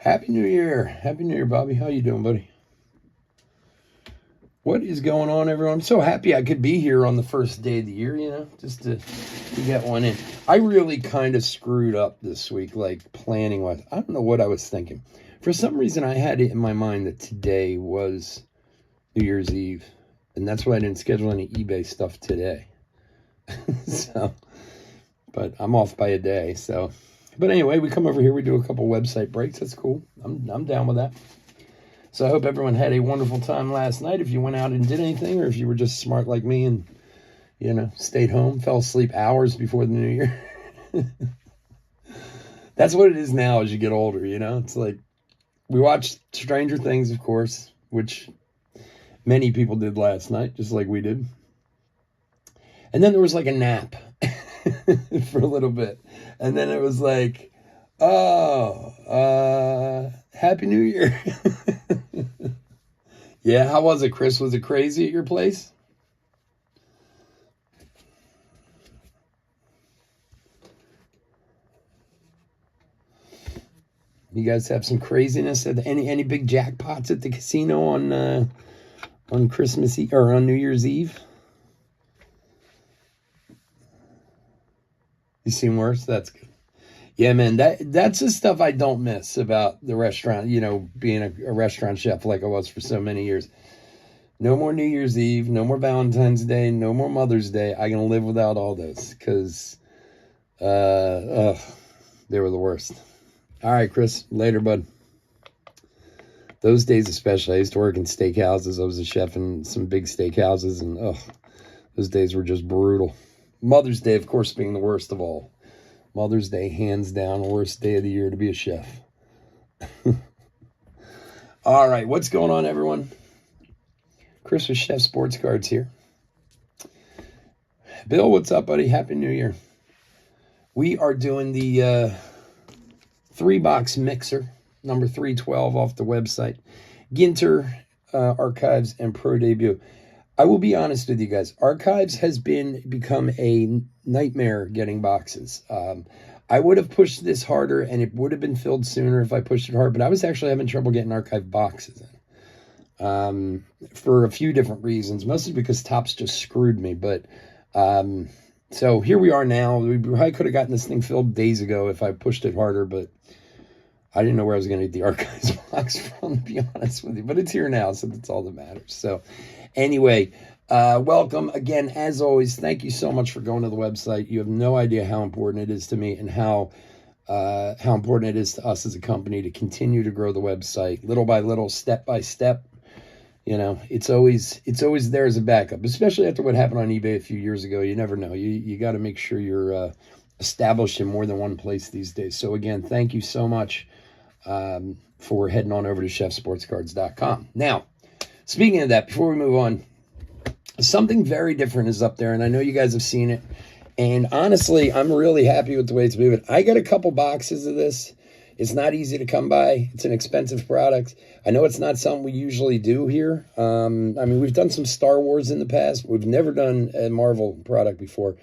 Happy New Year. Happy New Year, Bobby. How you doing, buddy? What is going on, everyone? I'm so happy I could be here on the first day of the year, just to get one in. I really kind of screwed up this week, like planning-wise. I don't know what I was thinking. For some reason, I had it in my mind that today was New Year's Eve, and that's why I didn't schedule any eBay stuff today. But I'm off by a day, so... But anyway, we come over here, we do a couple website breaks. That's cool. I'm down with that. So I hope everyone had a wonderful time last night. If you went out and did anything, or if you were just smart like me and, stayed home, fell asleep hours before the new year. That's what it is now as you get older, It's like, we watched Stranger Things, of course, which many people did last night, just like we did. And then there was like a nap for a little bit. And then it was like, Happy New Year. Yeah, how was it, Chris? Was it crazy at your place? You guys have some craziness? Any big jackpots at the casino on Christmas Eve or on New Year's Eve? You seen worse? That's good. Yeah, man, that's the stuff I don't miss about the restaurant, being a restaurant chef like I was for so many years. No more New Year's Eve, no more Valentine's Day, no more Mother's Day. I can live without all those because they were the worst. All right, Chris, later, bud. Those days especially, I used to work in steakhouses. I was a chef in some big steakhouses, and those days were just brutal. Mother's Day, of course, being the worst of all. Mother's Day, hands down, the worst day of the year to be a chef. All right, what's going on, everyone? Chris with Chef Sports Cards here. Bill, what's up, buddy? Happy New Year. We are doing the 3-box mixer, number 312 off the website. Ginter, Archives, and Pro Debut. I will be honest with you guys. Archives has become a nightmare getting boxes. I would have pushed this harder, and it would have been filled sooner if I pushed it hard, but I was actually having trouble getting Archive boxes in for a few different reasons, mostly because Topps just screwed me. But so here we are now. We probably could have gotten this thing filled days ago if I pushed it harder, but I didn't know where I was going to get the Archives box from, to be honest with you. But it's here now, so that's all that matters. So anyway, welcome again. As always, thank you so much for going to the website. You have no idea how important it is to me and how important it is to us as a company to continue to grow the website little by little, step by step. It's always there as a backup, especially after what happened on eBay a few years ago. You never know. You got to make sure you're established in more than one place these days. So again, thank you so much for heading on over to chefsportscards.com. Now, speaking of that, before we move on, something very different is up there, and I know you guys have seen it. And honestly, I'm really happy with the way it's moving. I got a couple boxes of this. It's not easy to come by. It's an expensive product. I know it's not something we usually do here. I mean, we've done some Star Wars in the past. We've never done a Marvel product before.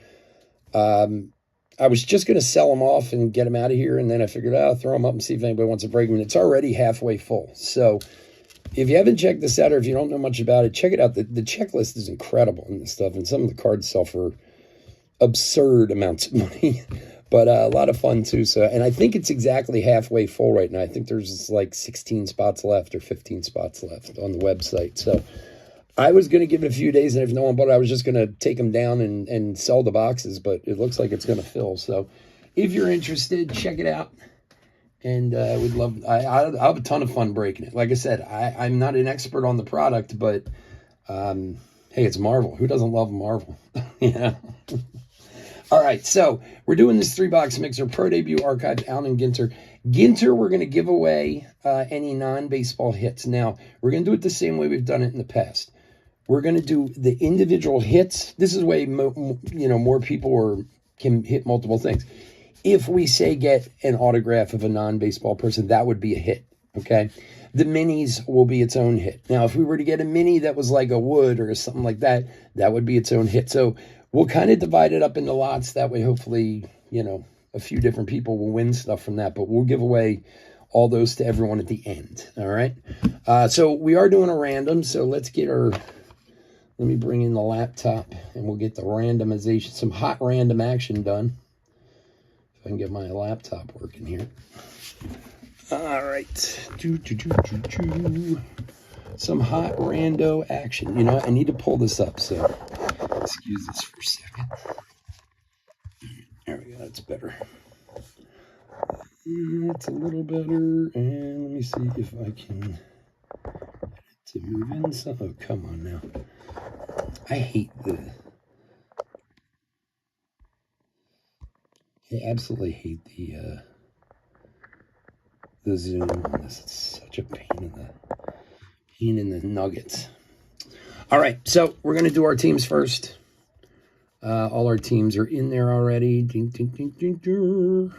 I was just going to sell them off and get them out of here, and then I figured, I'll throw them up and see if anybody wants to break them. It's already halfway full. So if you haven't checked this out, or if you don't know much about it, check it out. The checklist is incredible in this stuff, and some of the cards sell for absurd amounts of money, but a lot of fun too. So, and I think it's exactly halfway full right now. I think there's like 16 spots left or 15 spots left on the website. So I was going to give it a few days, and if no one bought it, I was just going to take them down and sell the boxes, but it looks like it's going to fill. So if you're interested, check it out. And we'd love, I'll have a ton of fun breaking it. Like I said, I'm not an expert on the product, but hey, it's Marvel. Who doesn't love Marvel? All right, so we're doing this 3-box mixer, Pro Debut, Archives, Allen Ginter. Ginter, we're going to give away any non-baseball hits. Now, we're going to do it the same way we've done it in the past. We're going to do the individual hits. This is way more people can hit multiple things. If we say get an autograph of a non-baseball person, that would be a hit, okay? The minis will be its own hit. Now, if we were to get a mini that was like a wood or something like that, that would be its own hit. So we'll kind of divide it up into lots. That way, hopefully, a few different people will win stuff from that. But we'll give away all those to everyone at the end. All right. So we are doing a random. So let's get our, let me bring in the laptop and we'll get the randomization, some hot random action done. If I can get my laptop working here. All right. Some hot rando action. You know what? I need to pull this up. So excuse this for a second. There we go. That's better. It's a little better. And let me see if I can to move in some. Oh, come on now. I hate I absolutely hate the zoom on this. It's such a pain in the nuggets. All right, so we're gonna do our teams first. All our teams are in there already. Ding, ding, ding, ding, ding.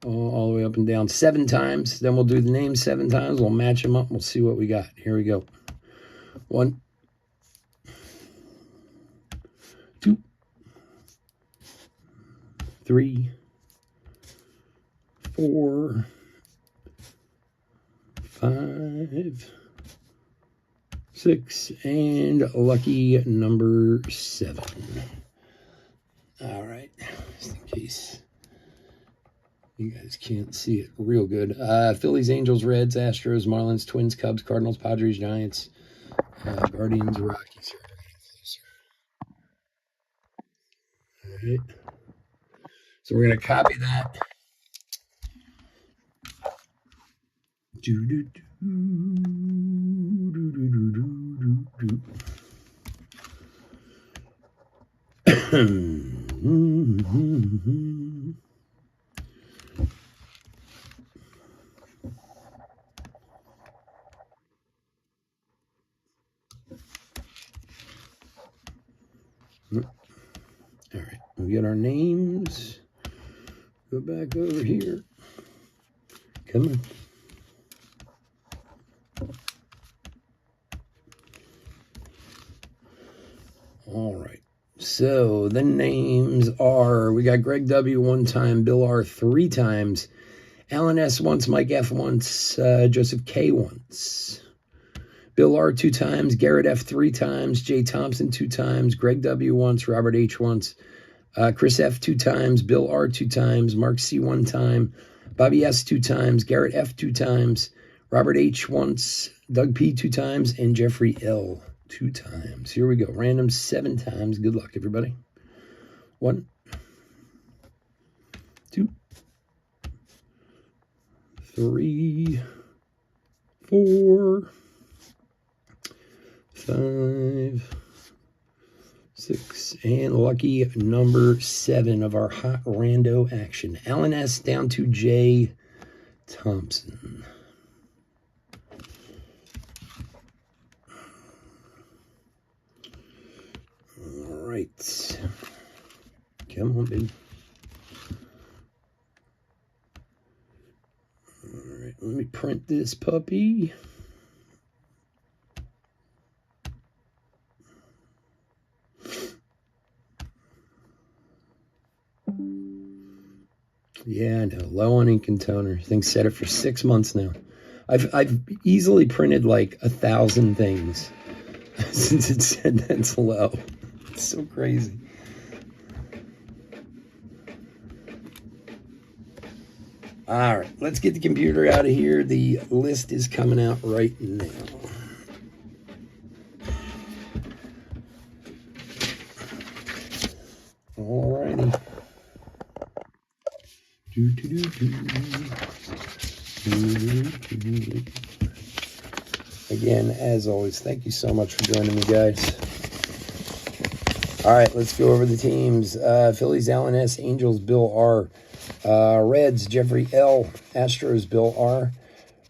All the way up and down 7 times. Then we'll do the names 7 times. We'll match them up. We'll see what we got. Here we go. 1, 2, 3, 4, 5, 6, and lucky number 7. All right, just in case you guys can't see it real good. Phillies, Angels, Reds, Astros, Marlins, Twins, Cubs, Cardinals, Padres, Giants, Guardians, Rockies. All right. So we're going to copy that. All right, we got our names. Go back over here. Come on. All right. So the names are, we got Greg W 1 time, Bill R 3 times, Alan S once, Mike F once, Joseph K once, Bill R 2 times, Garrett F 3 times, Jay Thompson 2 times, Greg W once, Robert H once, Chris F 2 times, Bill R 2 times, Mark C 1 time, Bobby S 2 times, Garrett F 2 times, Robert H once, Doug P 2 times, and Jeffrey L 2 times. Here we go. Random 7 times. Good luck, everybody. 1, 2, 3, 4, 5, 6, and lucky number 7 of our hot rando action. Alan S down to Jay Thompson. All right. Come on, baby. All right, let me print this puppy. Yeah, I know. Low on ink and toner. Things set it for 6 months now. I've easily printed like 1,000 things since it said that's low. It's so crazy. All right, let's get the computer out of here. The list is coming out right now. All righty. Again, as always, thank you so much for joining me, guys. All right, let's go over the teams. Phillies, Alan S. Angels, Bill R. Reds, Jeffrey L. Astros, Bill R.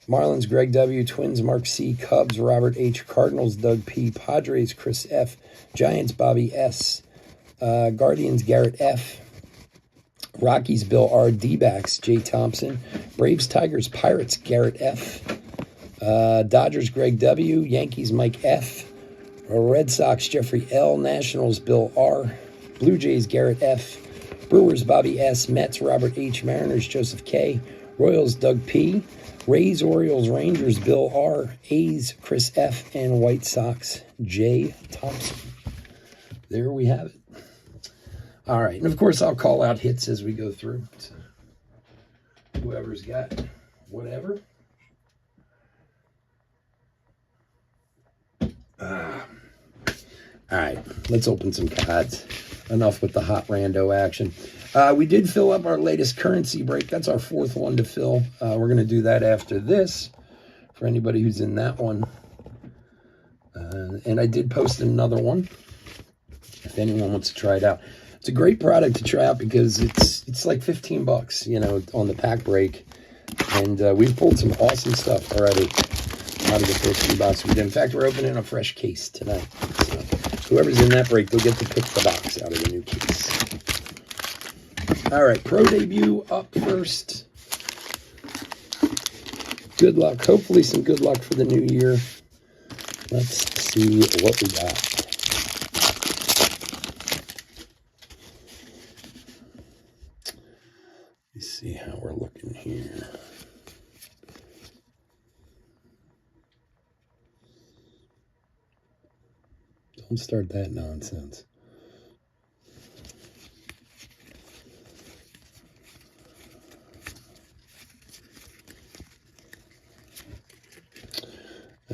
Marlins, Greg W. Twins, Mark C. Cubs, Robert H. Cardinals, Doug P. Padres, Chris F. Giants, Bobby S. Guardians, Garrett F. Rockies, Bill R. D-backs, Jay Thompson. Braves, Tigers, Pirates, Garrett F. Dodgers, Greg W. Yankees, Mike F. Red Sox, Jeffrey L. Nationals, Bill R. Blue Jays, Garrett F. Brewers, Bobby S. Mets, Robert H. Mariners, Joseph K. Royals, Doug P. Rays, Orioles, Rangers, Bill R. A's, Chris F. And White Sox, J. Thompson. There we have it. All right. And, of course, I'll call out hits as we go through. So whoever's got whatever. All right. Let's open some cards. Enough with the hot rando action. We did fill up our latest currency break. That's our fourth one to fill. We're going to do that after this for anybody who's in that one. And I did post another one if anyone wants to try it out. It's a great product to try out because it's like 15 bucks, you know, on the pack break. And we've pulled some awesome stuff already out of the first few boxes we did. In fact, we're opening a fresh case tonight. So whoever's in that break, they'll get to pick the box out of the new case. All right, pro debut up first. Good luck. Hopefully some good luck for the new year. Let's see what we got. Let's see how we're looking here. Don't start that nonsense.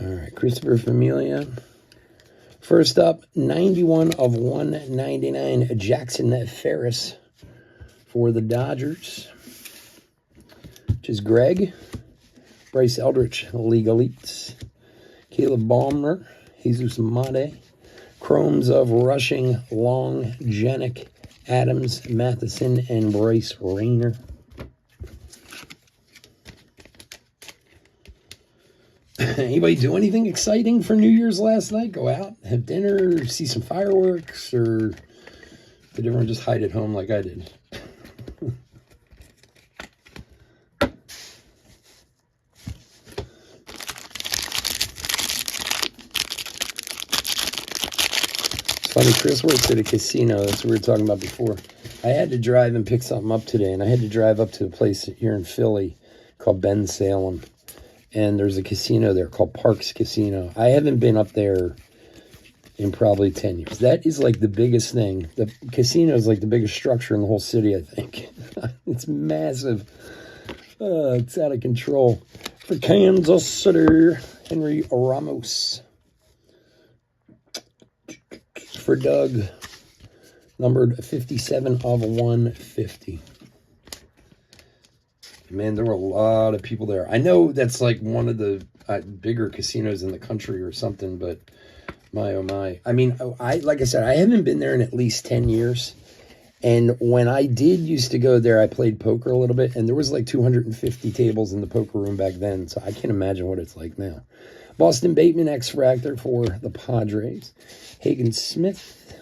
All right, Christopher Familia. First up, 91 of 199, Jackson Ferris for the Dodgers, which is Greg. Bryce Eldridge, League Elites. Caleb Balmer, Jesus Made. Chromes of Rushing, Long, Janik, Adams, Matheson, and Bryce Rayner. Anybody do anything exciting for New Year's last night? Go out, have dinner, see some fireworks, or did everyone just hide at home like I did? It's funny, Chris works at a casino. That's what we were talking about before. I had to drive and pick something up today, and I had to drive up to a place here in Philly called Ben Salem. And there's a casino there called Parks Casino. I haven't been up there in probably 10 years. That is like the biggest thing. The casino is like the biggest structure in the whole city, I think. It's massive. It's out of control. For Kansas City, Henry Ramos. For Doug, numbered 57 of 150. Man, there were a lot of people there. I know that's like one of the bigger casinos in the country or something, but my, oh my. I mean, like I said, I haven't been there in at least 10 years. And when I did used to go there, I played poker a little bit, and there was like 250 tables in the poker room back then, so I can't imagine what it's like now. Boston Bateman, X-Fractor for the Padres. Hagen Smith.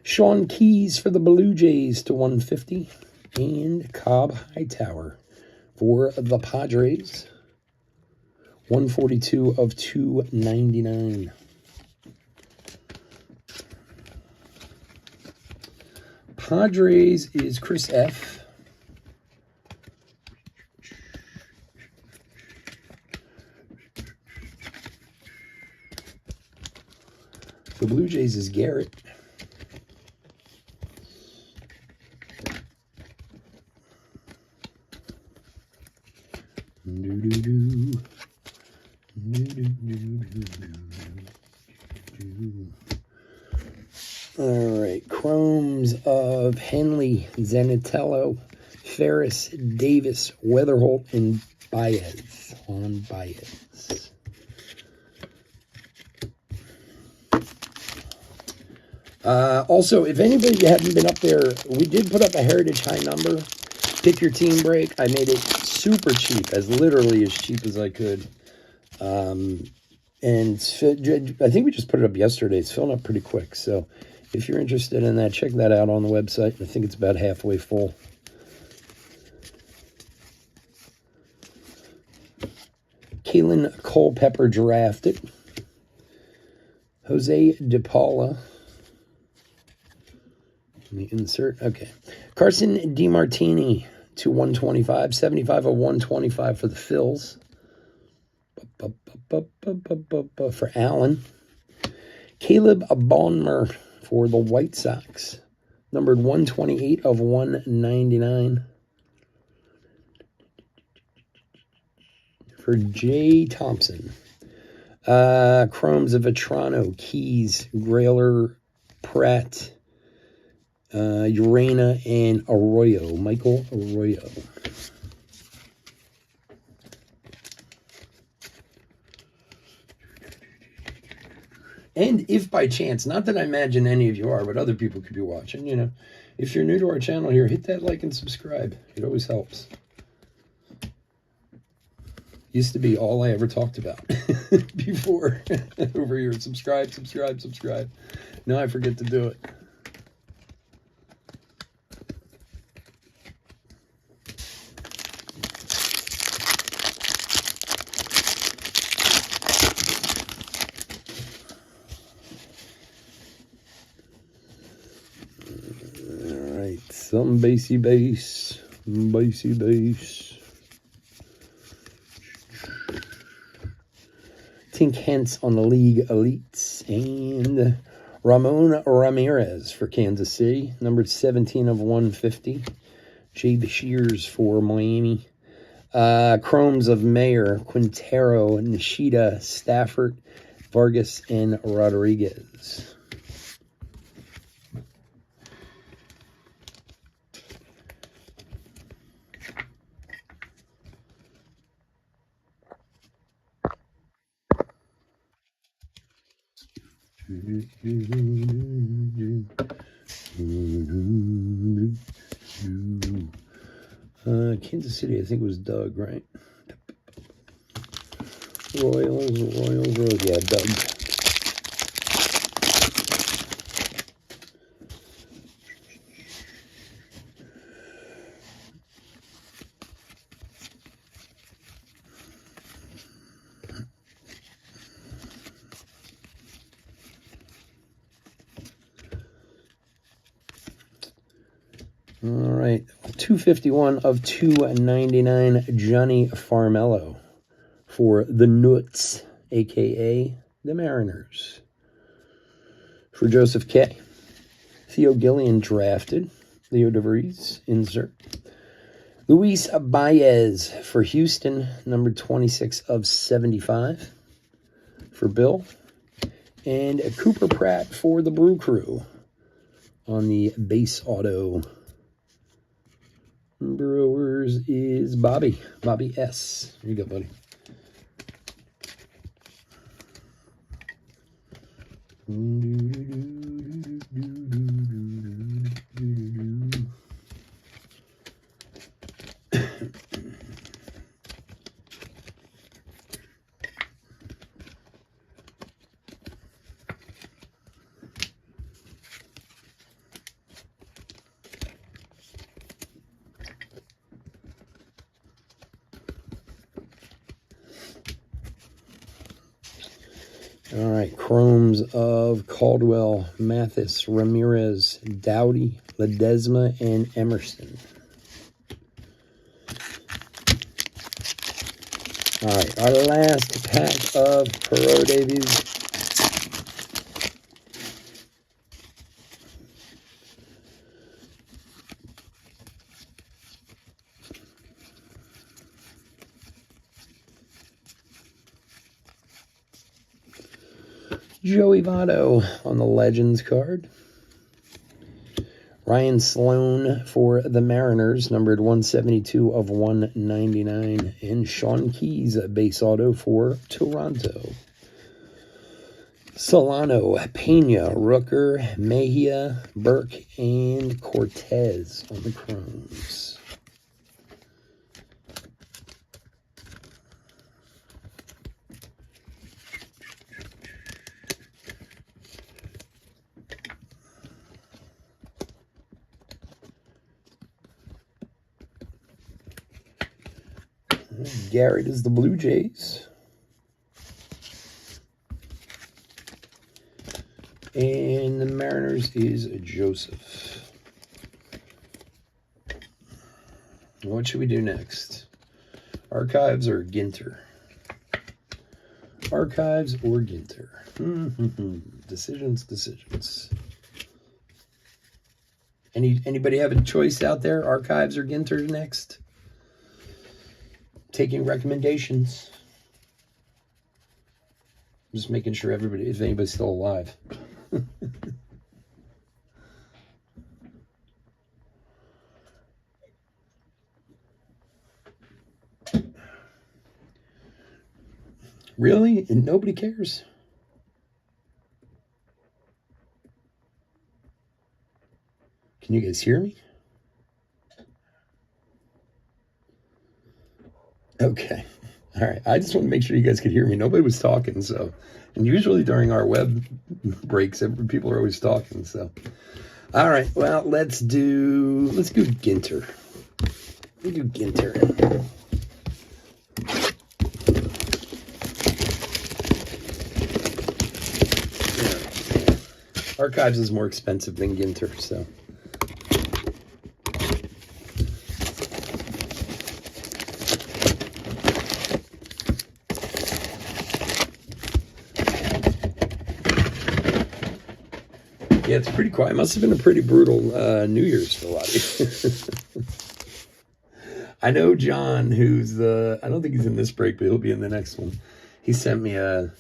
Sean Keys for the Blue Jays to 150. And Cobb Hightower for the Padres. 142 of 299. Padres is Chris F. The Blue Jays is Garrett. All right, Chromes of Henley, Zanatello, Ferris, Davis, Weatherholt, and Baez on Baez. Also, if anybody hasn't been up there, we did put up a Heritage High number. Pick your team break. I made it super cheap, literally as cheap as I could. And I think we just put it up yesterday. It's filling up pretty quick. So if you're interested in that, check that out on the website. I think it's about halfway full. Kalen Culpepper drafted. Jose DePaula. Let me insert. Okay. Carson DeMartini, to 125. 75 of 125 for the Phils. For Allen. Caleb Bonner for the White Sox. Numbered 128 of 199. For Jay Thompson. Chromes of Vetrano, Keys, Grayler, Pratt, Urena, and Arroyo. Michael Arroyo. And if by chance, not that I imagine any of you are, but other people could be watching, you know, if you're new to our channel here, hit that like and subscribe. It always helps. Used to be all I ever talked about before. Over here, subscribe, subscribe, subscribe. Now I forget to do it. Some basey base, basey base. Tink Hence on the League Elites. And Ramon Ramirez for Kansas City. Numbered 17 of 150. Jay Shears for Miami. Chromes of Mayer, Quintero, Nishida, Stafford, Vargas, and Rodriguez. Kansas City, I think it was Doug, right? Royals, yeah, Doug. All right, 251 of 299, Johnny Farmello for the Nuts, a.k.a. the Mariners. For Joseph K. Theo Gillian drafted. Leo DeVries, insert. Luis Baez for Houston, number 26 of 75 for Bill. And Cooper Pratt for the Brew Crew on the base auto. Brewers is Bobby S. There you go, buddy. All right, Chromes of Caldwell, Mathis, Ramirez, Dowdy, Ledesma, and Emerson. All right, our last pack of Pro debuts. Joey Votto on the Legends card. Ryan Sloan for the Mariners, numbered 172 of 199. And Sean Keys, base auto for Toronto. Solano, Pena, Rooker, Mejia, Burke, and Cortez on the Chromes. Garrett is the Blue Jays. And the Mariners is Joseph. What should we do next? Archives or Ginter? Archives or Ginter? Decisions. Anybody have a choice out there? Archives or Ginter next? Taking recommendations. Just making sure if anybody's still alive. Really? And nobody cares? Can you guys hear me? Okay. All right. I just want to make sure you guys could hear me. Nobody was talking, so. And usually during our web breaks, people are always talking, so. All right. Well, let's do Ginter. We do Ginter. Archives is more expensive than Ginter, so. Yeah, it's pretty quiet. It must have been a pretty brutal New Year's for a lot of you. I know John, who's I don't think he's in this break, but he'll be in the next one. He sent me a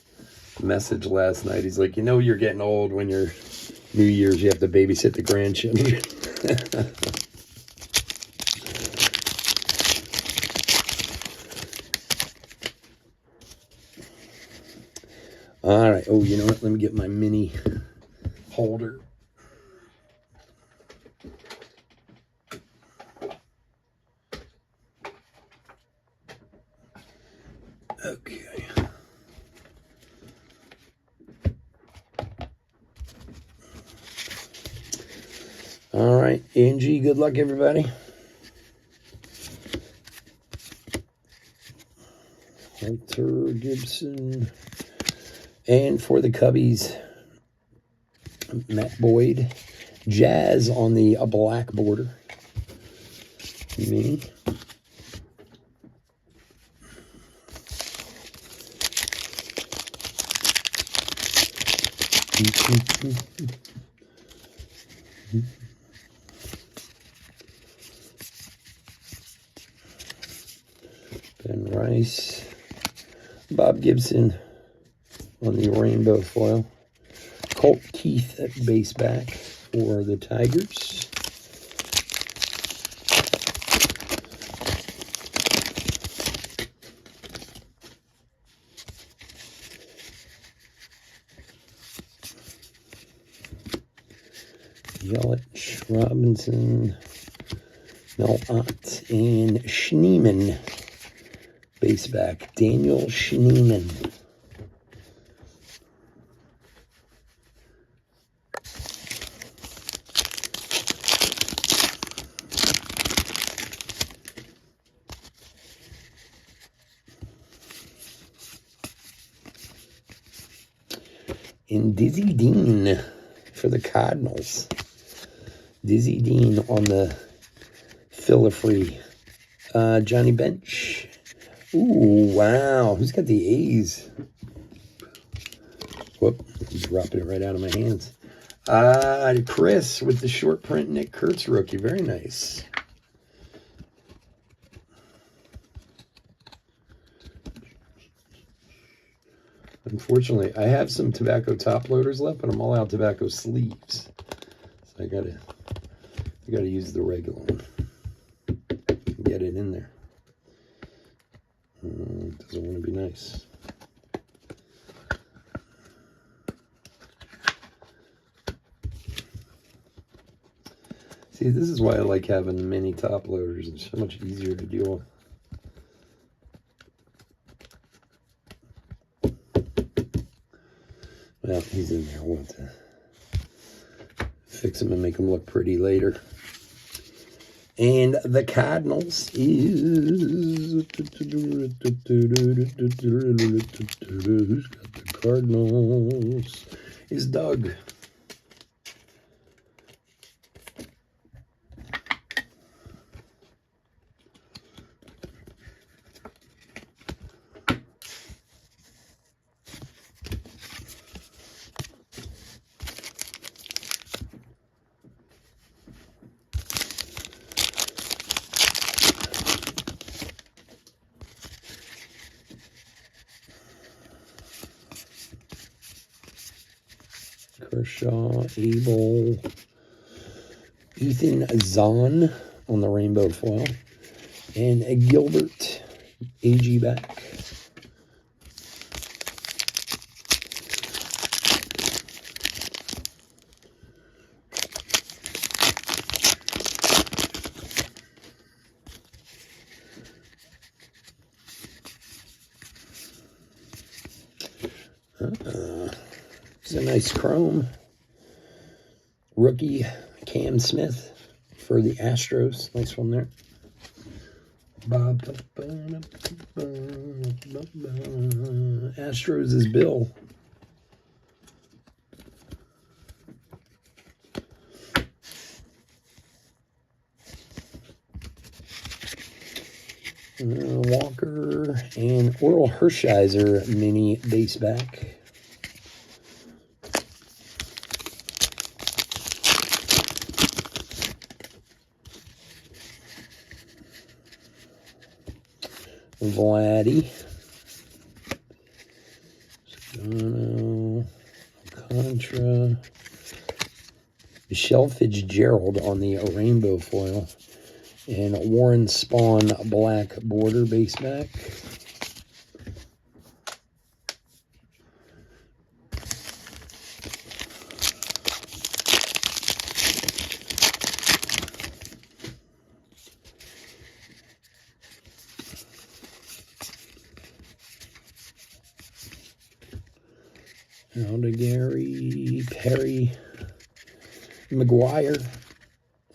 message last night. He's like, you're getting old when you're New Year's, you have to babysit the grandchildren. All right. Oh, you know what? Let me get my mini holder. Okay. All right, Angie, good luck, everybody. Hunter Gibson. And for the Cubbies, Matt Boyd. Jazz on the black border. Mini. Ben Rice. Bob Gibson on the rainbow foil. Colt Keith at base back for the Tigers. Yelich, Robinson, Melott, and Schneemann. Base back, Daniel Schneemann. And Dizzy Dean for the Cardinals. Dizzy Dean on the filler-free. Johnny Bench. Ooh, wow. Who's got the A's? Whoop, he's dropping it right out of my hands. Chris with the short print Nick Kurtz rookie. Very nice. Unfortunately, I have some tobacco top loaders left, but I'm all out tobacco sleeves. So I gotta use the regular one. Get it in there. Doesn't want to be nice. See, this is why I like having mini top loaders. It's so much easier to deal with. Well, he's in there. We'll have to fix him and make him look pretty later. And the Cardinals is... Who's got the Cardinals? Is Doug. Kershaw, Abel, Ethan Zahn on the rainbow foil, and a Gilbert AG back. It's a nice chrome. Rookie Cam Smith for the Astros. Nice one there. Astros is Bill. Walker and Oral Hershiser mini base back. Vladdy, Scano, Contra, Michelle Fitzgerald on the rainbow foil, and Warren Spawn black border base back. Gary, Perry, McGuire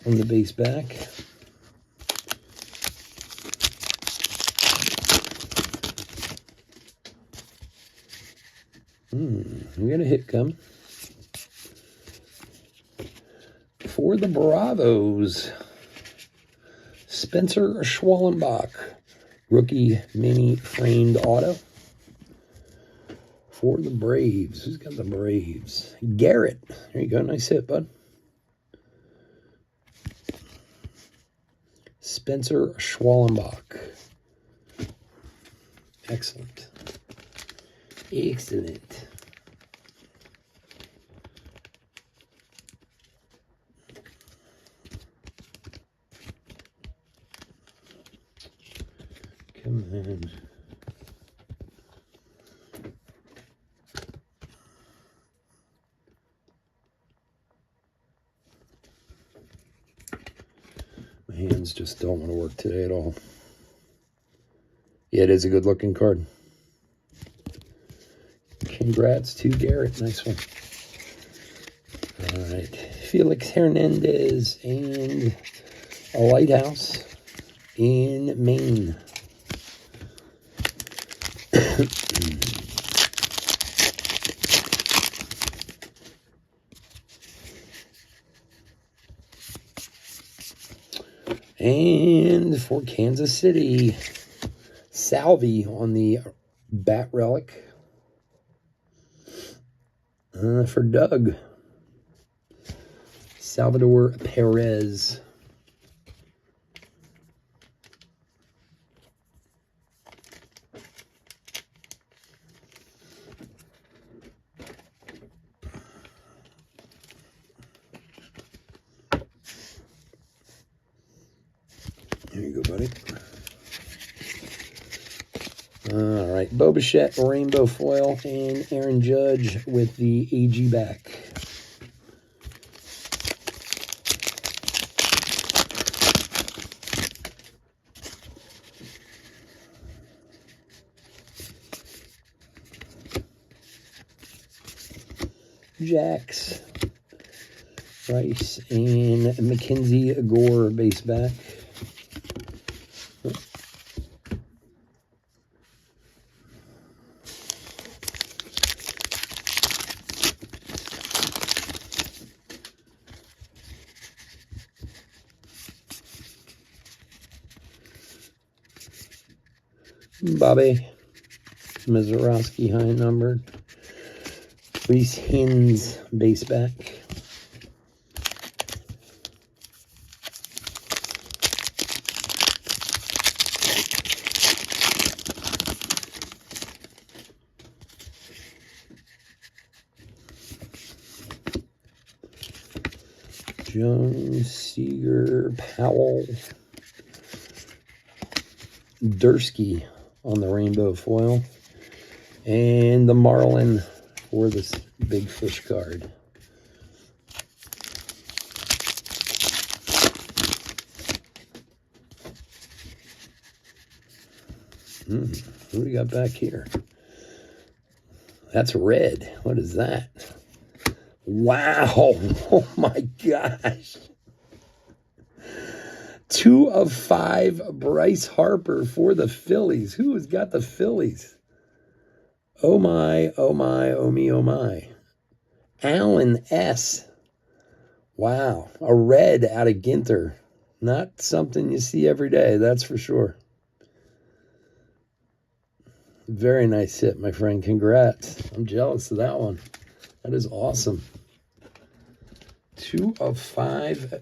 on the base back. We got a hit coming. For the Bravos, Spencer Schwallenbach, rookie mini framed auto. For the Braves, who's got the Braves? Garrett, there you go, nice hit, bud. Spencer Schwallenbach. Excellent. Excellent. Come on. My hands just don't want to work today at all. Yeah, it is a good looking card. Congrats to Garrett. Nice one. All right. Felix Hernandez and a Lighthouse in Maine. And for Kansas City, Salvi on the Bat Relic. For Doug, Salvador Perez. There you go, buddy. All right, Bo Bichette, rainbow foil, and Aaron Judge with the AG back. Jax, Rice, and Mackenzie Gore base back. Bobby Mazeroski, high numbered. Reese Hins, base back. Jones, Seager, Powell, Dursky on the rainbow foil, and the Marlin for this big fish card. What do we got back here? That's red. What is that? Wow. Oh my gosh. 2 of 5 Bryce Harper for the Phillies. Who has got the Phillies? Oh my, oh my, oh me, oh my. Allen S. Wow. A red out of Ginter. Not something you see every day, that's for sure. Very nice hit, my friend. Congrats. I'm jealous of that one. That is awesome. 2 of 5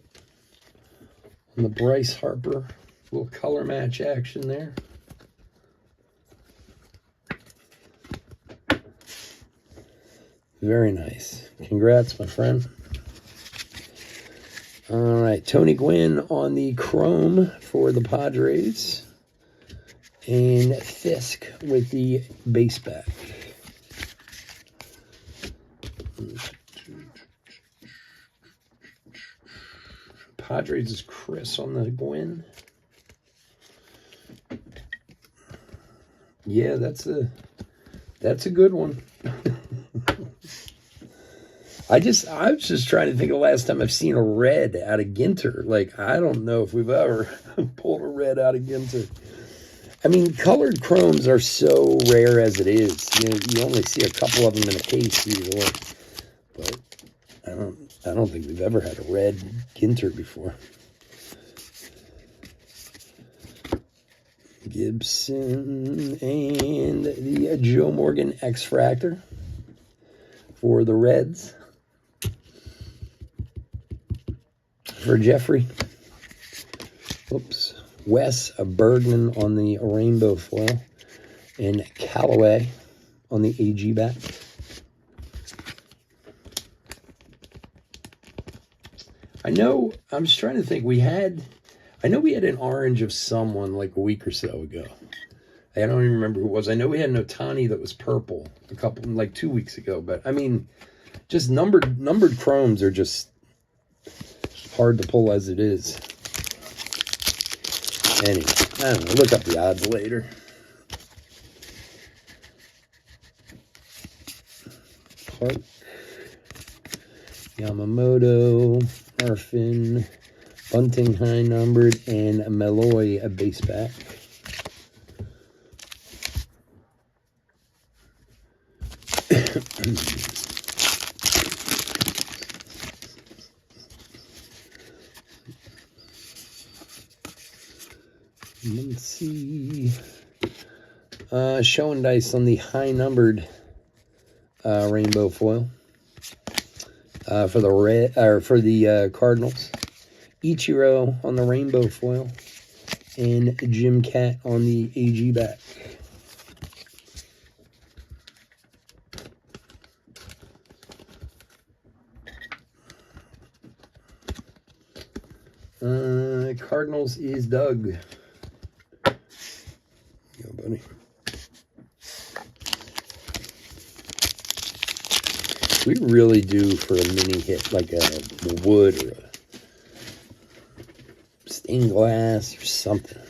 on the Bryce Harper. Little color match action there. Very nice. Congrats, my friend. All right. Tony Gwynn on the chrome for the Padres. And Fisk with the base back. Padres is Chris on the Gwynn. Yeah, that's a good one. I was just trying to think of the last time I've seen a red out of Ginter. Like, I don't know if we've ever pulled a red out of Ginter. I mean, colored chromes are so rare as it is. You only see a couple of them in a case usually. But I don't think we've ever had a red Ginter before. Gibson and the Joe Morgan X-Fractor for the Reds. For Jeffrey. Oops. Wes Bergman on the rainbow foil, and Callaway on the AG back. I'm just trying to think, I know we had an orange of someone like a week or so ago. I don't even remember who it was. I know we had an Ohtani that was purple like 2 weeks ago, but I mean, just numbered chromes are just hard to pull as it is. Anyway, I don't know. Look up the odds later. Clark, Yamamoto, Arfin, Bunting high numbered, and Malloy a base back. Let's see. Show and dice on the high numbered rainbow foil for the Cardinals. Ichiro on the rainbow foil, and Jim Cat on the AG back. Cardinals is Doug. Go, buddy. We really do for a mini hit, like a wood or a stained glass or something.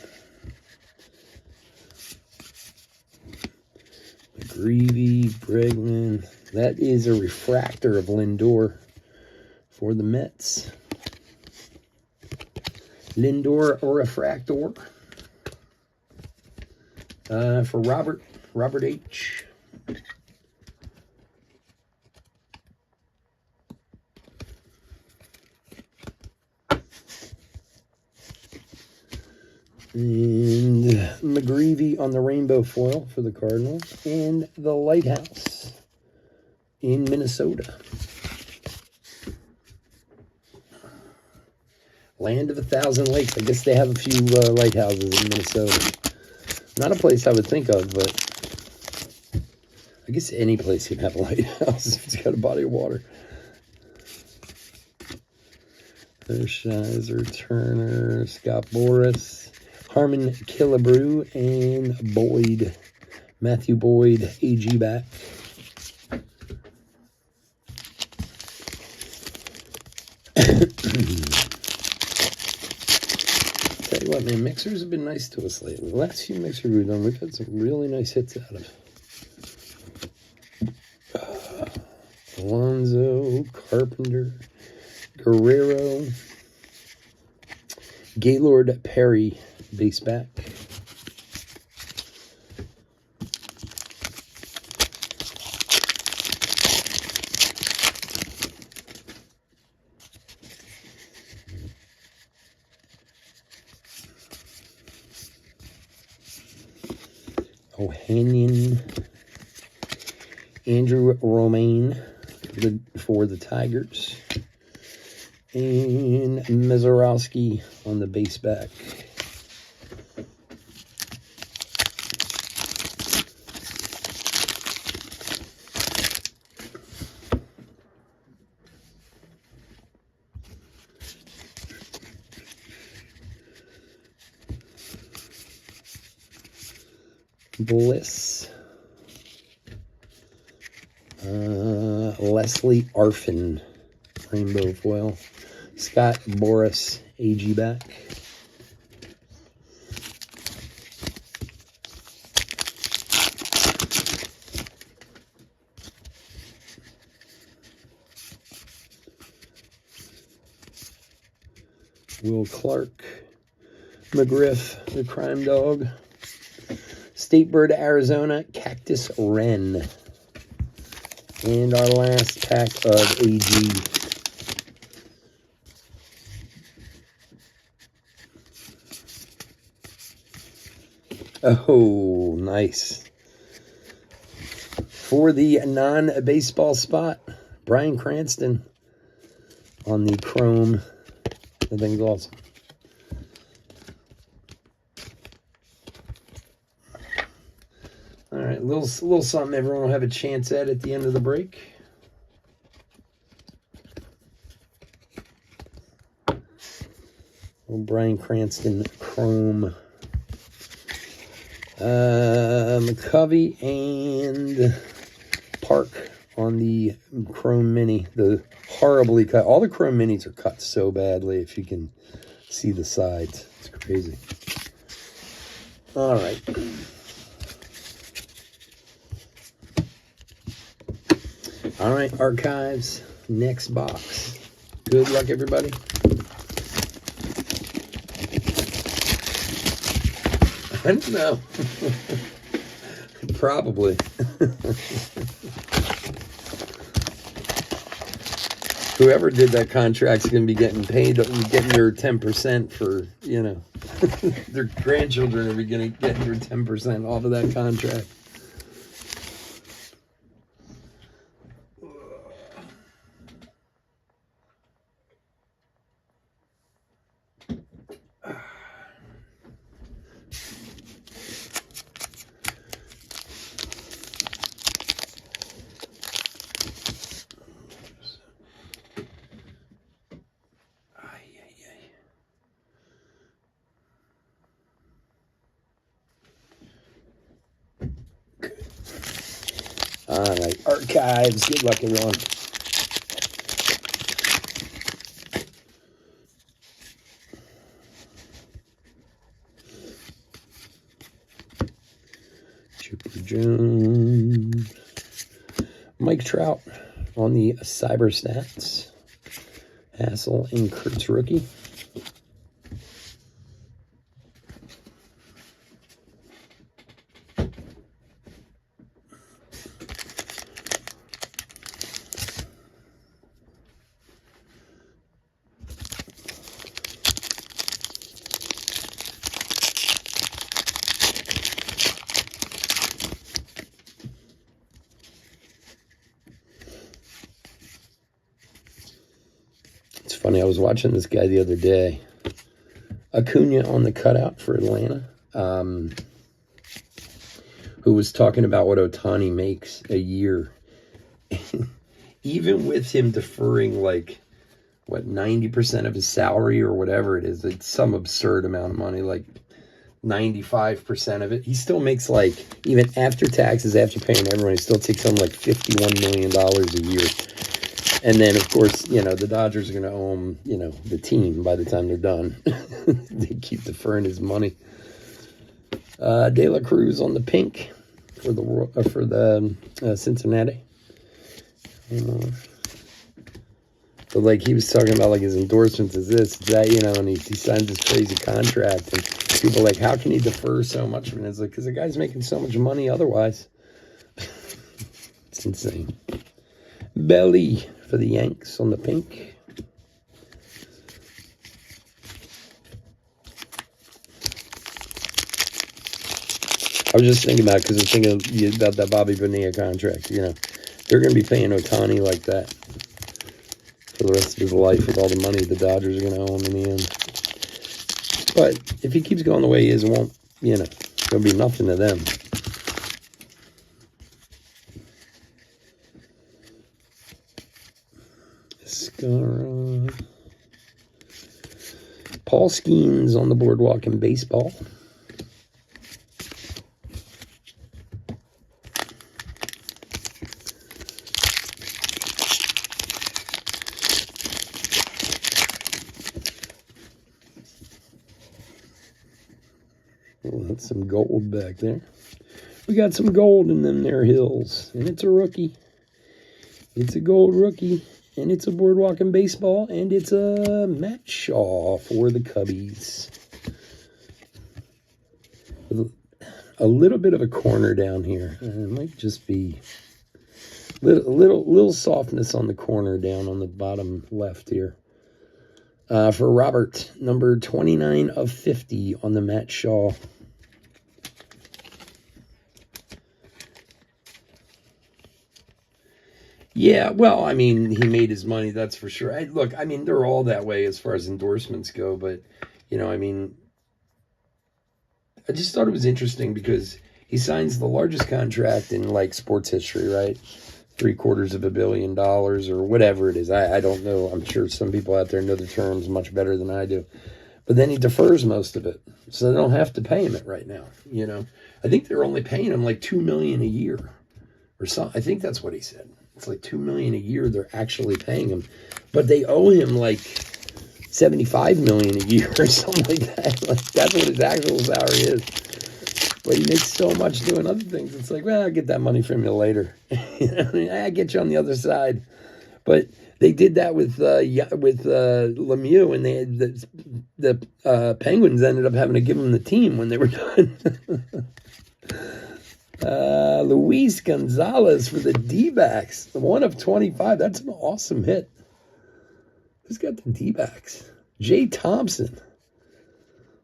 McGreevy, Bregman. That is a refractor of Lindor for the Mets. Lindor or refractor. For Robert H. And McGreevy on the rainbow foil for the Cardinals. And the Lighthouse in Minnesota. Land of 1,000 lakes. I guess they have a few lighthouses in Minnesota. Not a place I would think of, but I guess any place can have a lighthouse if it's got a body of water. Hershiser, Turner, Scott Boras, Harmon Killebrew, and Boyd. Matthew Boyd, AG back. Tell you what, man, mixers have been nice to us lately. The last few mixers we've done, we've had some really nice hits out of. Alonzo, Carpenter, Guerrero, Gaylord Perry, base back. Ohanian, Andrew Romaine for the Tigers, and Mizorowski on the base back. Bliss, Leslie Arfin, rainbow foil, Scott Boras, AG back. Will Clark, McGriff, the crime dog. State Bird, Arizona, Cactus Wren. And our last pack of AG. Oh, nice. For the non-baseball spot, Bryan Cranston on the chrome. That thing's awesome. All right, little something everyone will have a chance at the end of the break. Little Bryan Cranston chrome. McCovey and Park on the chrome mini. The horribly cut. All the chrome minis are cut so badly. If you can see the sides, it's crazy. All right. All right, archives, next box. Good luck, everybody. I don't know. Probably. Whoever did that contract's going to be getting paid, getting their 10% for, you know, their grandchildren are going to get their 10% off of that contract. All right, archives. Good luck, everyone. Chipper Jones. Mike Trout on the Cyber Stats. Hassel and Kurtz rookie. It's funny, I was watching this guy the other day. Acuna on the cutout for Atlanta. Who was talking about what Ohtani makes a year. Even with him deferring like what, 90% of his salary or whatever it is. It's some absurd amount of money, like 95% of it. He still makes, like, even after taxes, after paying everyone, he still takes home like $51 million a year. And then, of course, you know, the Dodgers are going to owe him, you know, the team by the time they're done. They keep deferring his money. De La Cruz on the pink for the Cincinnati. But like he was talking about, like his endorsements is this, that, you know, and he signs this crazy contract, and people are like, how can he defer so much? And it's like, because the guy's making so much money otherwise. It's insane. Belly for the Yanks on the pink. I was just thinking about it because I was thinking about that Bobby Bonilla contract. You know, they're going to be paying Ohtani like that for the rest of his life with all the money the Dodgers are going to owe him in the end. But if he keeps going the way he is, it won't, you know, there'll be nothing to them. Paul Skeens on the boardwalk in baseball. Oh, that's some gold back there. We got some gold in them there hills, and it's a rookie. It's a gold rookie. And it's a boardwalk in baseball, and it's a Matt Shaw for the Cubbies. A little bit of a corner down here. It might just be a little softness on the corner down on the bottom left here. For Robert, number 29 of 50 on the Matt Shaw. Yeah, well, I mean, he made his money, that's for sure. Look, I mean, they're all that way as far as endorsements go, but, you know, I mean, I just thought it was interesting because he signs the largest contract in, like, sports history, right? $750 million or whatever it is. I don't know. I'm sure some people out there know the terms much better than I do. But then he defers most of it, so they don't have to pay him it right now, you know? I think they're only paying him, like, $2 million a year or something. I think that's what he said. It's like $2 million a year they're actually paying him, but they owe him like $75 million a year or something like that. Like that's what his actual salary is. But he makes so much doing other things. It's like, well, I'll get that money from you later. You know, I mean, I'll get you on the other side. But they did that with Lemieux, and they had the Penguins ended up having to give him the team when they were done. Luis Gonzalez for the D-backs. The 1 of 25. That's an awesome hit. Who's got the D-backs? Jay Thompson.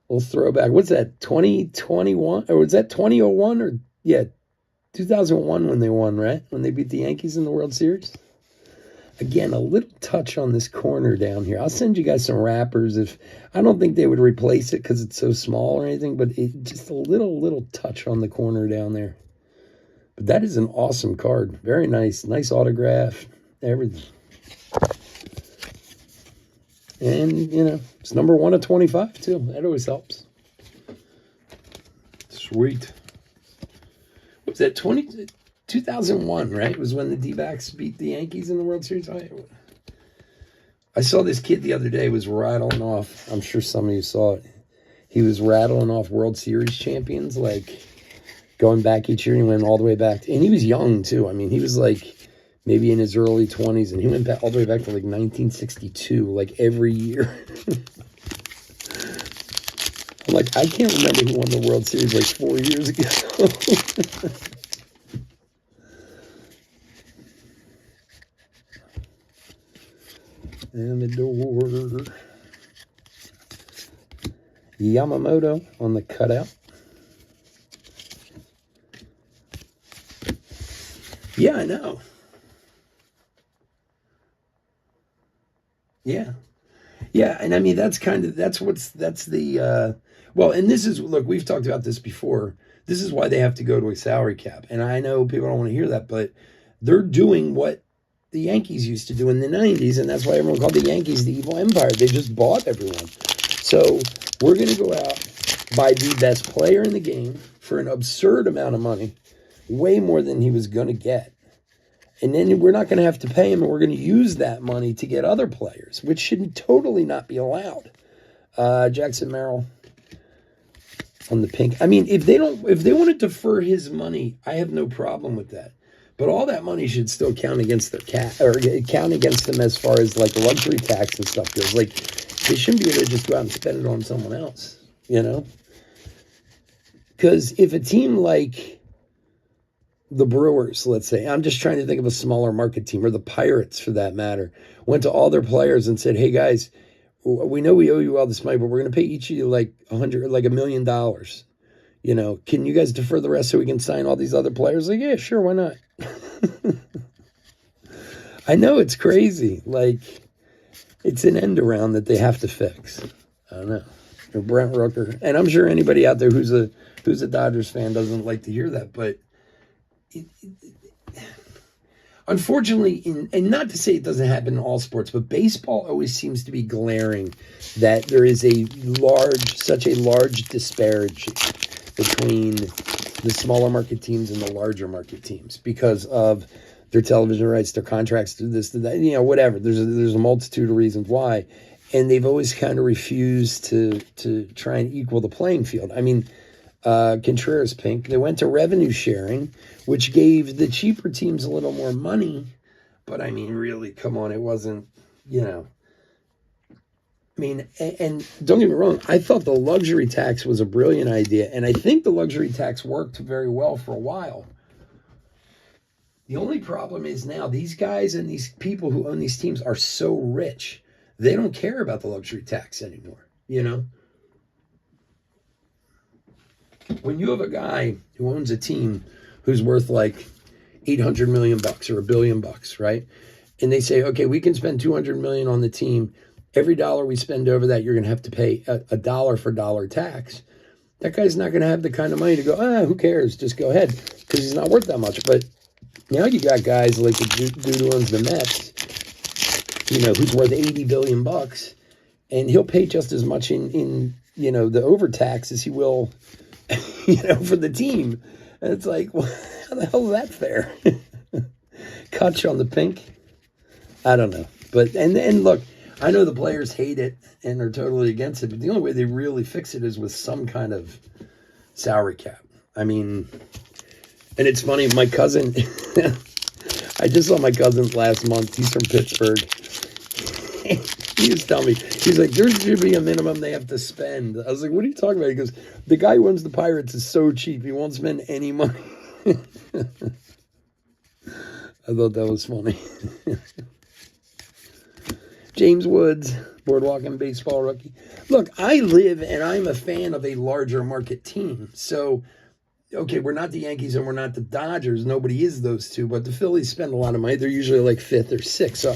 Little throwback. What's that? 2021? Or was that 2001? Or, yeah, 2001 when they won, right? When they beat the Yankees in the World Series? Again, a little touch on this corner down here. I'll send you guys some wrappers. If I don't think they would replace it because it's so small or anything, but just a little touch on the corner down there. But that is an awesome card. Very nice. Nice autograph. Everything. And, you know, it's number 1 of 25, too. That always helps. Sweet. What was that? 2001, right? Was when the D-backs beat the Yankees in the World Series. I saw this kid the other day was rattling off. I'm sure some of you saw it. He was rattling off World Series champions, like going back each year. He went all the way back. And he was young, too. I mean, he was like maybe in his early 20s. And he went back all the way back to like 1962, like every year. I'm like, I can't remember who won the World Series like 4 years ago. And the door. Yamamoto on the cutout. Yeah, I know. Yeah. Yeah, and I mean, that's the, well, and this is, look, we've talked about this before. This is why they have to go to a salary cap. And I know people don't want to hear that, but they're doing what the Yankees used to do in the 90s, and that's why everyone called the Yankees the evil empire. They just bought everyone. So we're going to go out, buy the best player in the game for an absurd amount of money, way more than he was going to get. And then we're not going to have to pay him, and we're going to use that money to get other players, which should totally not be allowed. Jackson Merrill on the pink. I mean, if they want to defer his money, I have no problem with that. But all that money should still count against their or count against them as far as like luxury tax and stuff goes. Like, they shouldn't be able to just go out and spend it on someone else, you know? Because if a team like the Brewers, let's say, I'm just trying to think of a smaller market team, or the Pirates for that matter, went to all their players and said, hey guys, we know we owe you all this money, but we're going to pay each of you like $1 million. You know, can you guys defer the rest so we can sign all these other players? Like, yeah, sure, why not? I know it's crazy. Like, it's an end around that they have to fix. I don't know. Or Brent Rooker, and I'm sure anybody out there who's a Dodgers fan doesn't like to hear that, but unfortunately, and not to say it doesn't happen in all sports, but baseball always seems to be glaring that there is such a large disparity between the smaller market teams and the larger market teams because of their television rights, their contracts, this, that, you know, whatever. There's a multitude of reasons why, and they've always kind of refused to try and equal the playing field. I mean, Contreras Pink, they went to revenue sharing, which gave the cheaper teams a little more money. But I mean, really, come on, it wasn't, you know. I mean, and don't get me wrong, I thought the luxury tax was a brilliant idea, and I think the luxury tax worked very well for a while. The only problem is now these guys and these people who own these teams are so rich, they don't care about the luxury tax anymore, you know? When you have a guy who owns a team who's worth like $800 million or $1 billion, right? And they say, okay, we can spend $200 million on the team. Every dollar we spend over that, you're going to have to pay a dollar for dollar tax. That guy's not going to have the kind of money to go, who cares? Just go ahead, because he's not worth that much. But now you got guys like the dude who owns the Mets, you know, who's worth $80 billion, and he'll pay just as much in you know, the overtax as he will, you know, for the team. And it's like, well, how the hell is that fair? Kutch on the pink. I don't know. But, and look, I know the players hate it and are totally against it, but the only way they really fix it is with some kind of salary cap. I mean, and it's funny, my cousin, I just saw my cousin last month. He's from Pittsburgh. He was telling me, he's like, there should be a minimum they have to spend. I was like, what are you talking about? He goes, the guy who owns the Pirates is so cheap, he won't spend any money. I thought that was funny. James Woods, Boardwalk and Baseball rookie. Look, I live and I'm a fan of a larger market team. So, okay, we're not the Yankees and we're not the Dodgers. Nobody is those two, but the Phillies spend a lot of money. They're usually like 5th or 6th. So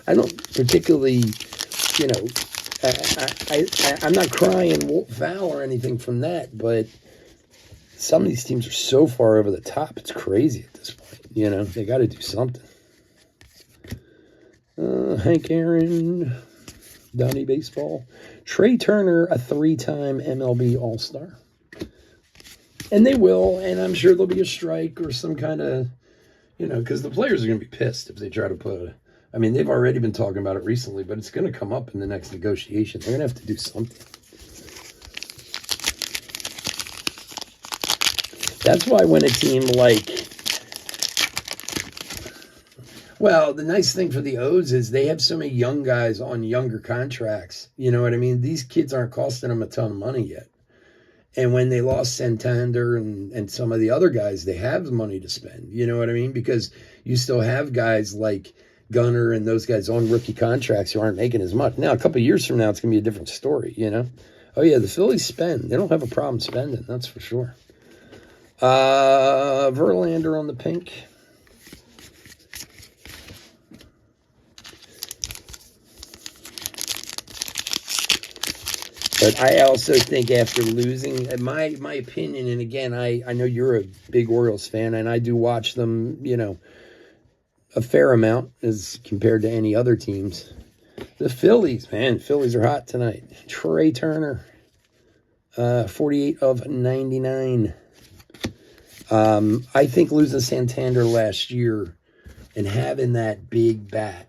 I don't particularly, you know, I'm not crying foul or anything from that, but some of these teams are so far over the top. It's crazy at this point. You know, they got to do something. Hank Aaron, Donnie Baseball. Trey Turner, a 3-time MLB All-Star. And they will, and I'm sure there'll be a strike or some kind of, you know, because the players are going to be pissed if they try to put I mean, they've already been talking about it recently, but it's going to come up in the next negotiation. They're going to have to do something. That's why when a team like, well, the nice thing for the O's is they have so many young guys on younger contracts. You know what I mean? These kids aren't costing them a ton of money yet. And when they lost Santander and some of the other guys, they have money to spend. You know what I mean? Because you still have guys like Gunnar and those guys on rookie contracts who aren't making as much. Now, a couple of years from now, it's going to be a different story, you know? Oh, yeah, the Phillies spend. They don't have a problem spending, that's for sure. Verlander on the pink. But I also think after losing, my opinion, and again, I know you're a big Orioles fan, and I do watch them, you know, a fair amount as compared to any other teams. The Phillies, man, Phillies are hot tonight. Trey Turner, 48 of 99. I think losing Santander last year and having that big bat,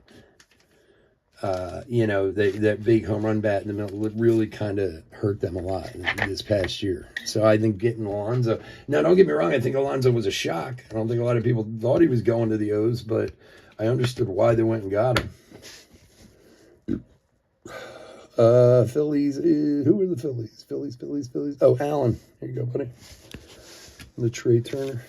that big home run bat in the middle would really kind of hurt them a lot this past year. So I think getting Alonso. Now, don't get me wrong. I think Alonso was a shock. I don't think a lot of people thought he was going to the O's, but I understood why they went and got him. Phillies. Who are the Phillies? Phillies. Oh, Allen. Here you go, buddy. The Trey Turner.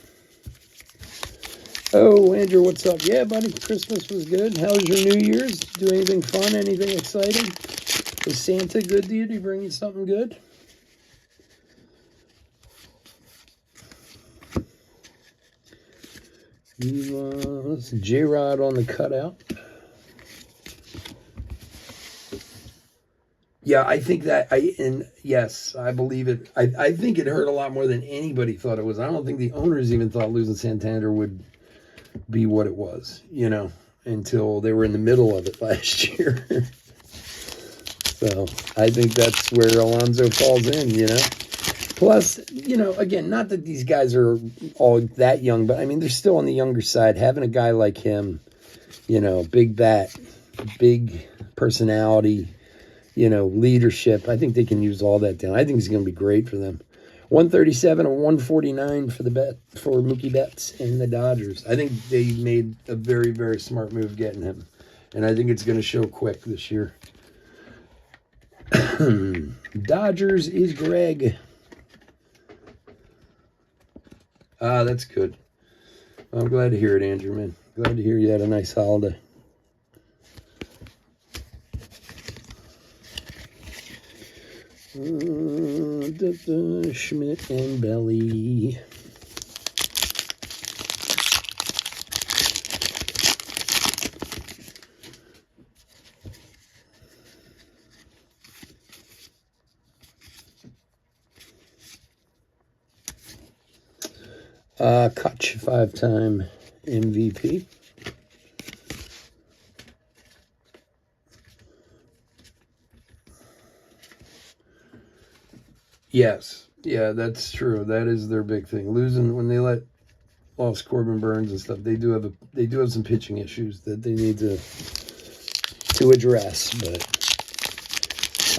Oh, Andrew, what's up? Yeah, buddy. Christmas was good. How was your New Year's? Did you do anything fun? Anything exciting? Was Santa good to you? Did he bring you something good? That's J-Rod on the cutout. Yeah, I think that, yes, I believe it. I think it hurt a lot more than anybody thought it was. I don't think the owners even thought losing Santander would be what it was, until they were in the middle of it last year. So I think that's where Alonso falls in, Plus, again, not that these guys are all that young, but I mean, they're still on the younger side. Having a guy like him, big bat, big personality, leadership. I think they can use all that down. I think it's going to be great for them. 137 or 149 for Mookie Betts and the Dodgers. I think they made a very, very smart move getting him. And I think it's going to show quick this year. Dodgers is Greg. That's good. I'm glad to hear it, Andrew, man. Glad to hear you had a nice holiday. Schmidt and Belly. Kutch, 5-time MVP. Yes. Yeah, that's true. That is their big thing. Losing when they lost Corbin Burns and stuff, they do have some pitching issues that they need to address. But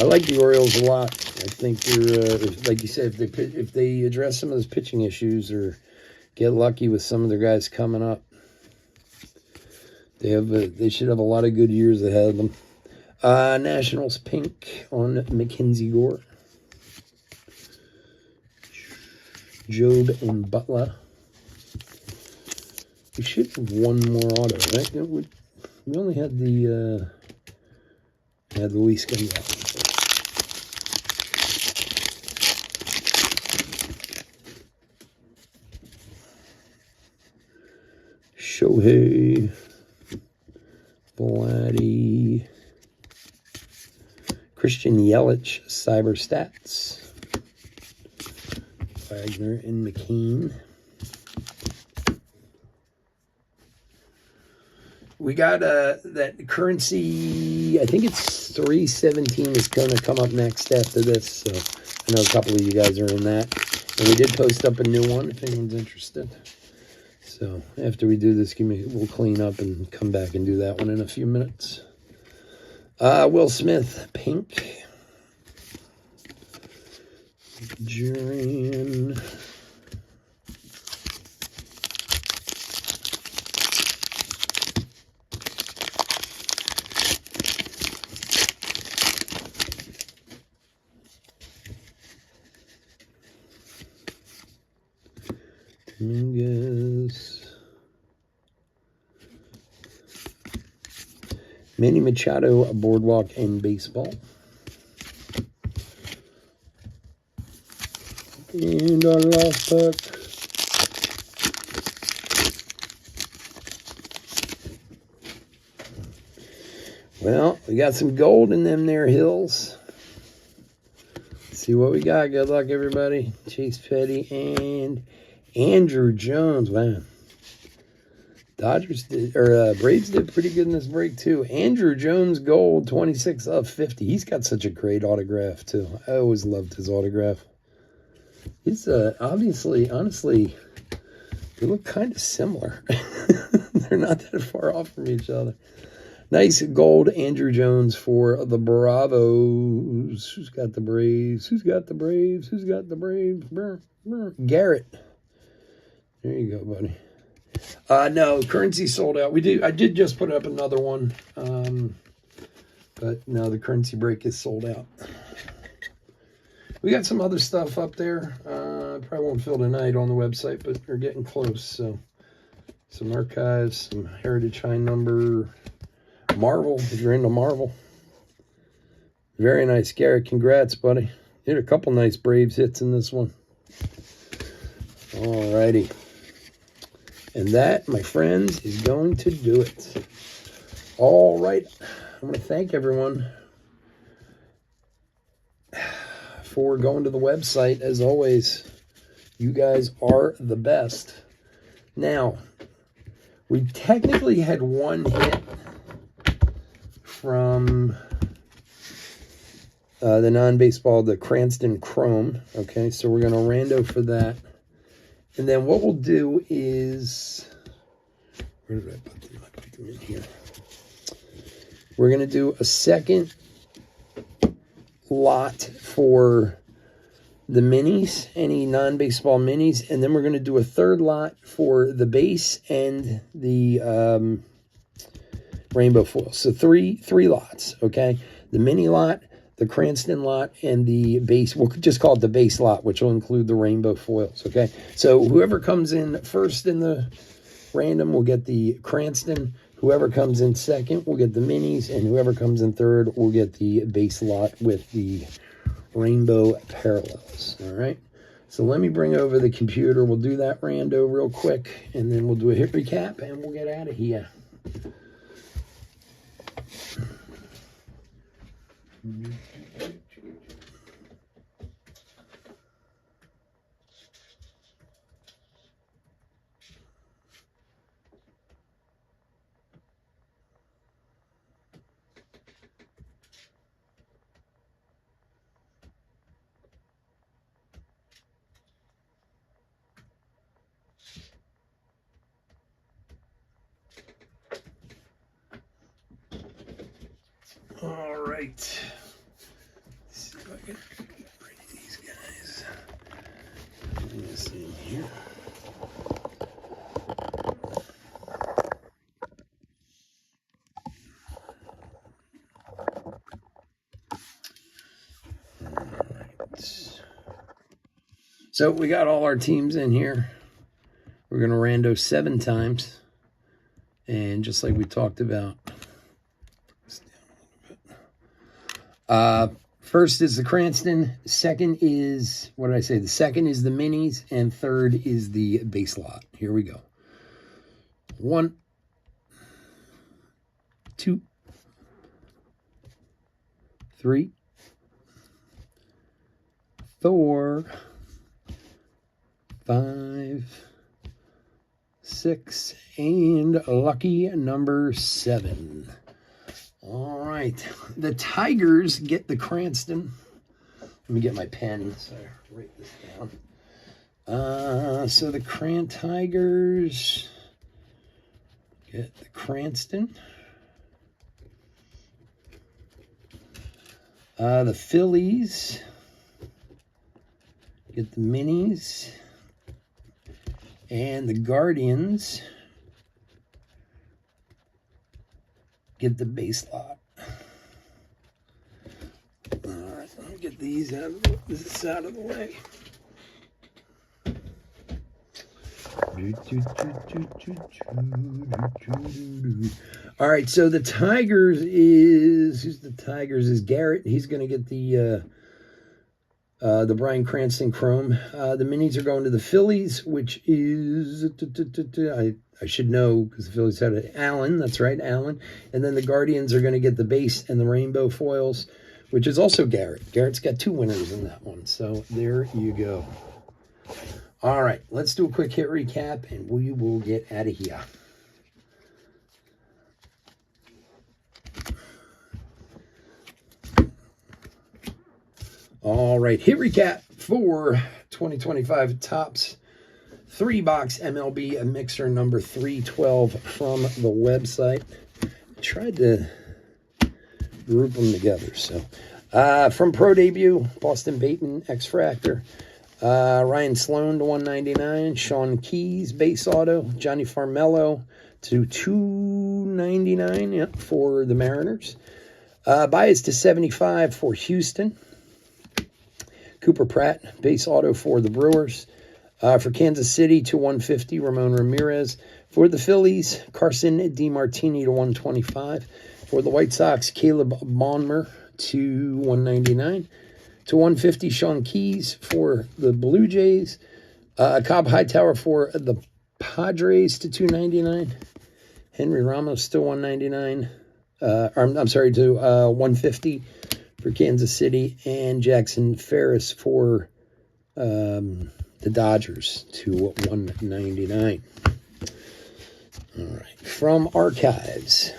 I like the Orioles a lot. I think they're like you said, if they address some of those pitching issues or get lucky with some of their guys coming up, they should have a lot of good years ahead of them. Nationals pink on Mackenzie Gore. Job and Butler. We should have one more auto, right? We only had the Luis Gonzalez. Shohei, Vladdy, Christian Yelich, Cyber Stats. Wagner and McCain. We got that currency, I think it's 317 is going to come up next after this. So I know a couple of you guys are in that. And we did post up a new one if anyone's interested. So after we do this, we'll clean up and come back and do that one in a few minutes. Will Smith, pink. Jurian. Dominguez. Manny Machado, Boardwalk and Baseball. And our last puck. Well, we got some gold in them there hills. Let's see what we got. Good luck, everybody. Chase Petty and Andrew Jones. Wow. Dodgers did, or Braves did pretty good in this break too. Andrew Jones Gold, 26 of 50. He's got such a great autograph too. I always loved his autograph. He's obviously, honestly, they look kind of similar. They're not that far off from each other. Nice gold Andrew Jones for the Bravos. Who's got the Braves? Who's got the Braves? Who's got the Braves? Brr, brr. Garrett. There you go, buddy. No, currency sold out. I did just put up another one. But no, the currency break is sold out. We got some other stuff up there. Probably won't fill tonight on the website, but we're getting close. So some archives, some Heritage High Number, Marvel, if you're into Marvel. Very nice, Garrett. Congrats, buddy. You had a couple nice Braves hits in this one. All righty. And that, my friends, is going to do it. All right. I want to thank everyone for going to the website. As always, you guys are the best. Now, we technically had one hit from the non-baseball, the Cranston Chrome. Okay, so we're going to rando for that. And then what we'll do is, where did I put them? I put them in here. We're going to do a second lot for the minis, any non-baseball minis, and then we're going to do a third lot for the base and the rainbow foil. So three lots, okay? The mini lot, the Cranston lot, and the base. We'll just call it the base lot, which will include the rainbow foils, okay? So whoever comes in first in the random will get the Cranston. Whoever comes in second will get the minis, and whoever comes in third will get the base lot with the rainbow parallels, all right? So let me bring over the computer. We'll do that rando real quick, and then we'll do a hit recap, and we'll get out of here. All right. Let's see if I can bring these guys. Bring this in here. All right. So we got all our teams in here. We're going to rando 7 times. And just like we talked about, first is the Cranston, second is, what did I say? The second is the minis, and third is the base lot. Here we go. 1, 2, 3, 4, 5, 6, and lucky number 7. All right, the Tigers get the Cranston. Let me get my pen so I write this down. So the Tigers get the Cranston. The Phillies get the minis. And the Guardians get the base lot. All right, let me get these out of the way. All right, so the Tigers is Garrett. He's going to get the Bryan Cranston Chrome. The minis are going to the Phillies, which is, I should know because the Phillies had it. Allen, that's right, Allen. And then the Guardians are going to get the base and the rainbow foils, which is also Garrett. Garrett's got 2 winners in that one. So there you go. All right, let's do a quick hit recap, and we will get out of here. All right, hit recap for 2025 Topps 3-box MLB mixer number 312 from the website. Tried to group them together. So, from Pro Debut, Boston Bateman, X-Fractor. Ryan Sloan to 199. Sean Keys, base auto. Johnny Farmello to 299, yep, for the Mariners. Bias to 75 for Houston. Cooper Pratt, base auto for the Brewers. For Kansas City to 150, Ramon Ramirez. For the Phillies, Carson DeMartini to 125. For the White Sox, Caleb Bonmer to 199. To 150, Sean Keys for the Blue Jays. Cobb Hightower for the Padres to 299. Henry Ramos to 199. I'm sorry, to 150 for Kansas City. And Jackson Ferris for the Dodgers to 199. All right. From Archives,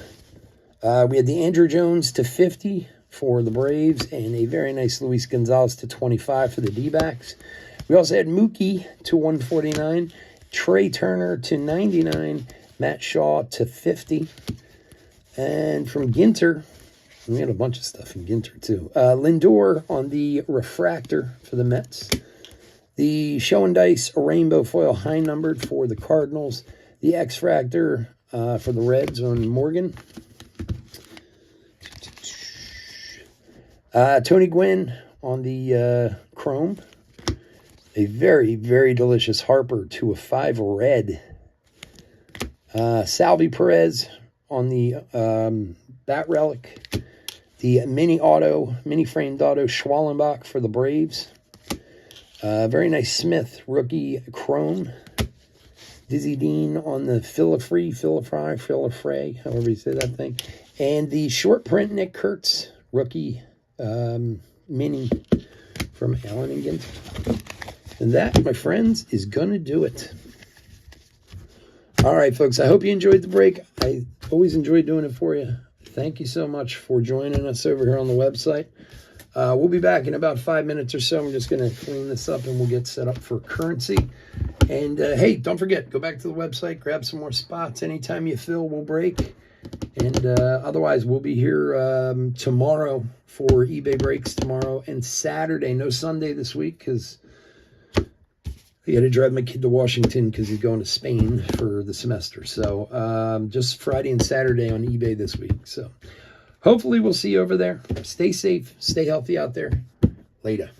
we had the Andrew Jones to 50 for the Braves and a very nice Luis Gonzalez to 25 for the D-backs. We also had Mookie to 149, Trey Turner to 99, Matt Shaw to 50. And from Ginter, we had a bunch of stuff in Ginter too. Lindor on the refractor for the Mets. The Show and Dice rainbow foil high numbered for the Cardinals. The X-Fractor for the Reds on Morgan. Tony Gwynn on the Chrome. A very, very delicious Harper to a 5 red. Salvi Perez on the Bat Relic. The mini framed auto Schwallenbach for the Braves. Very nice Smith rookie Chrome. Dizzy Dean on the Fillifree, however you say that thing. And the short print Nick Kurtz rookie mini from Allen and Ginter. And that, my friends, is going to do it. All right, folks, I hope you enjoyed the break. I always enjoy doing it for you. Thank you so much for joining us over here on the website. We'll be back in about 5 minutes or so. I'm just going to clean this up and we'll get set up for currency. And, hey, don't forget, go back to the website, grab some more spots. Anytime you fill, we'll break. And otherwise, we'll be here tomorrow for eBay breaks tomorrow and Saturday. No Sunday this week because I got to drive my kid to Washington because he's going to Spain for the semester. So just Friday and Saturday on eBay this week. So hopefully we'll see you over there. Stay safe. Stay healthy out there. Later.